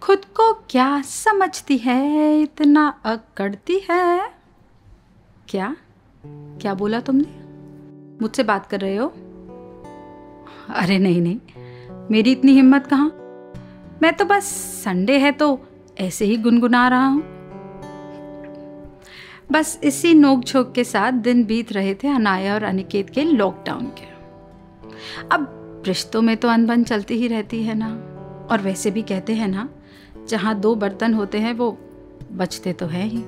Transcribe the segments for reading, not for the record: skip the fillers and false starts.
खुद को क्या समझती है, इतना अकड़ती है। क्या क्या बोला तुमने? मुझसे बात कर रहे हो? अरे नहीं नहीं, मेरी इतनी हिम्मत कहाँ। मैं तो बस संडे है तो ऐसे ही गुनगुना रहा हूँ। बस इसी नोक झोंक के साथ दिन बीत रहे थे अनाया और अनिकेत के लॉकडाउन के। अब रिश्तों में तो अनबन चलती ही रहती है ना, और वैसे भी कहते हैं ना, जहाँ दो बर्तन होते हैं वो बचते तो हैं ही।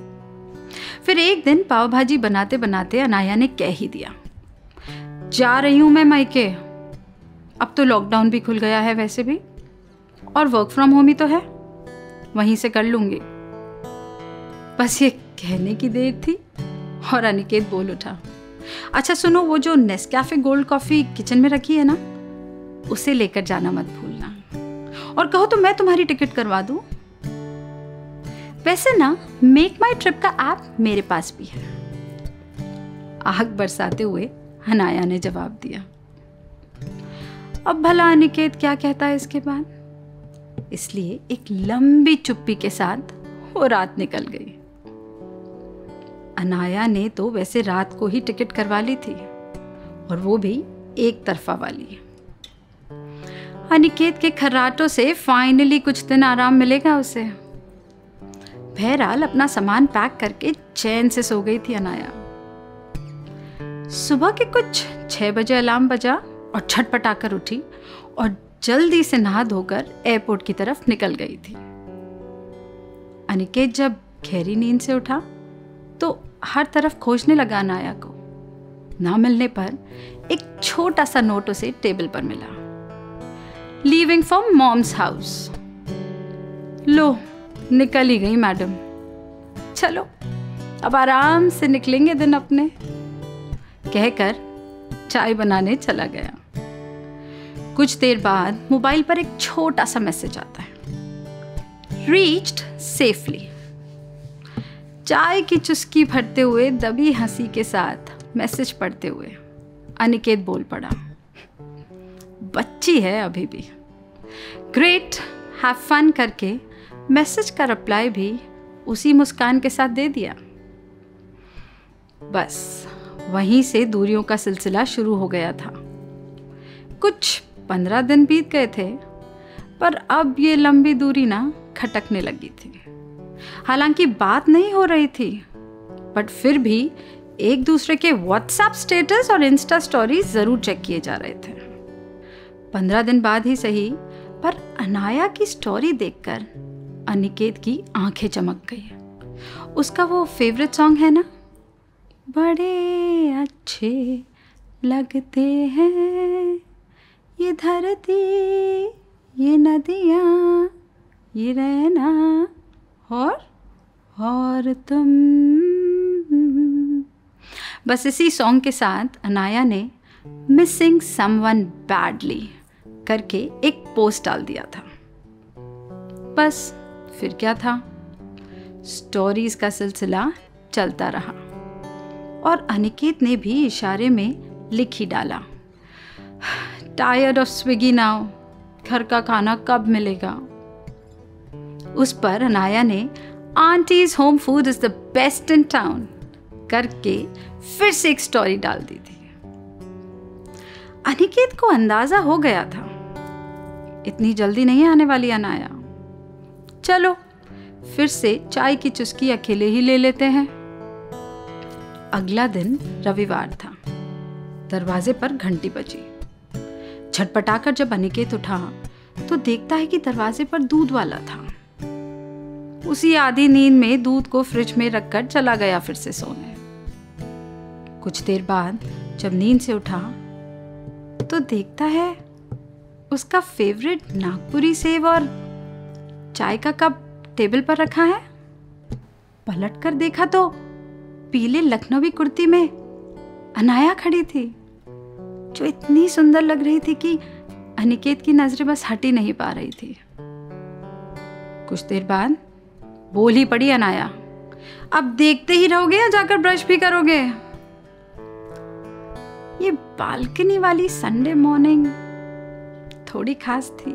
फिर एक दिन पाव भाजी बनाते बनाते अनाया ने कह ही दिया, जा रही हूँ मैं मायके। अब तो लॉकडाउन भी खुल गया है वैसे भी, और वर्क फ्रॉम होम ही तो है, वहीं से कर लूंगी। बस ये कहने की देर थी और अनिकेत बोल उठा, अच्छा सुनो, वो जो नेस्कैफे गोल्ड कॉफी किचन में रखी है ना, उसे लेकर जाना मत भूलना, और कहो तो मैं तुम्हारी टिकट करवा दूं। वैसे ना मेक माई ट्रिप का ऐप मेरे पास भी है। आग बरसाते हुए अनाया ने जवाब दिया। अब भला अनिकेत क्या कहता है इसके बाद, इसलिए एक लंबी चुप्पी के साथ वो रात निकल गई। अनाया ने तो वैसे रात को ही टिकट करवा ली थी, और वो भी एक तरफा वाली। अनिकेत के खर्राटों से फाइनली कुछ दिन आराम मिलेगा उसे। बहरहाल अपना सामान पैक करके चैन से सो गई थी अनाया। सुबह के कुछ 6 बजे अलार्म बजा और छटपटा कर उठी और जल्दी से नहा धोकर एयरपोर्ट की तरफ निकल गई थी। अनिकेत जब गहरी नींद से उठा तो हर तरफ खोजने लगा अनाया को। ना मिलने पर एक छोटा सा नोट उसे टेबल पर मिला, लीविंग फॉर मॉम्स हाउस। लो, निकल ही गई मैडम। चलो अब आराम से निकलेंगे दिन अपने, कहकर चाय बनाने चला गया। कुछ देर बाद मोबाइल पर एक छोटा सा मैसेज आता है, रीच्ड सेफली। चाय की चुस्की भरते हुए दबी हंसी के साथ मैसेज पढ़ते हुए अनिकेत बोल पड़ा, बच्ची है अभी भी। ग्रेट, हैव फन करके मैसेज का रिप्लाई भी उसी मुस्कान के साथ दे दिया। बस वहीं से दूरियों का सिलसिला शुरू हो गया था। कुछ 15 दिन बीत गए थे, पर अब ये लंबी दूरी ना खटकने लगी थी। हालांकि बात नहीं हो रही थी, बट फिर भी एक दूसरे के व्हाट्सएप स्टेटस और इंस्टा स्टोरी जरूर चेक किए जा रहे थे। 15 दिन बाद ही सही, पर अनाया की स्टोरी देखकर अनिकेत की आंखें चमक गई। उसका वो फेवरेट सॉन्ग है ना, बड़े अच्छे लगते हैं ये धरती, ये नदियाँ, ये रहना और तुम। बस इसी सॉन्ग के साथ अनाया ने मिसिंग समवन बैडली करके एक पोस्ट डाल दिया था। बस फिर क्या था, स्टोरीज का सिलसिला चलता रहा, और अनिकेत ने भी इशारे में लिख ही डाला, टायर्ड ऑफ स्विगी नाउ, घर का खाना कब मिलेगा। उस पर अनाया ने aunties home food is the best in town करके फिर से एक स्टोरी डाल दी थी। अनिकेत को अंदाजा हो गया था, इतनी जल्दी नहीं आने वाली अनाया। चलो फिर से चाय की चुस्की अकेले ही ले लेते हैं। अगला दिन रविवार था। दरवाजे पर घंटी बजी। झटपटाकर जब अनिकेत उठा तो देखता है कि दरवाजे पर दूध वाला था। उसी आधी नींद में दूध को फ्रिज में रखकर चला गया फिर से सोने। कुछ देर बाद जब नींद से उठा तो देखता है उसका फेवरेट नागपुरी सेव और चाय का कप टेबल पर रखा है। पलट कर देखा तो पीले लखनवी कुर्ती में अनाया खड़ी थी, जो इतनी सुंदर लग रही थी कि अनिकेत की नजरें बस हट ही नहीं पा रही थी। कुछ देर बाद बोल ही पड़ी अनाया, अब देखते ही रहोगे या जाकर ब्रश भी करोगे। ये बालकनी वाली संडे मॉर्निंग थोड़ी खास थी।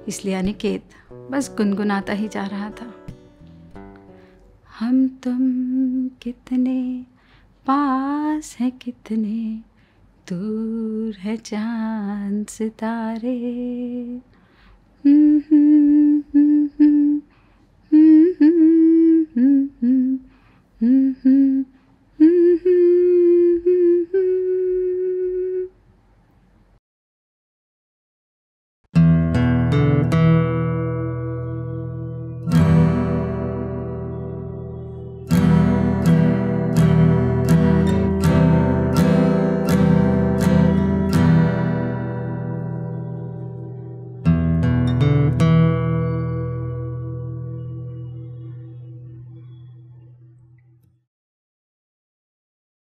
इसलिए अनिकेत बस गुनगुनाता ही जा रहा था। हम तुम कितने पास हैं, कितने दूर है चांद सितारे।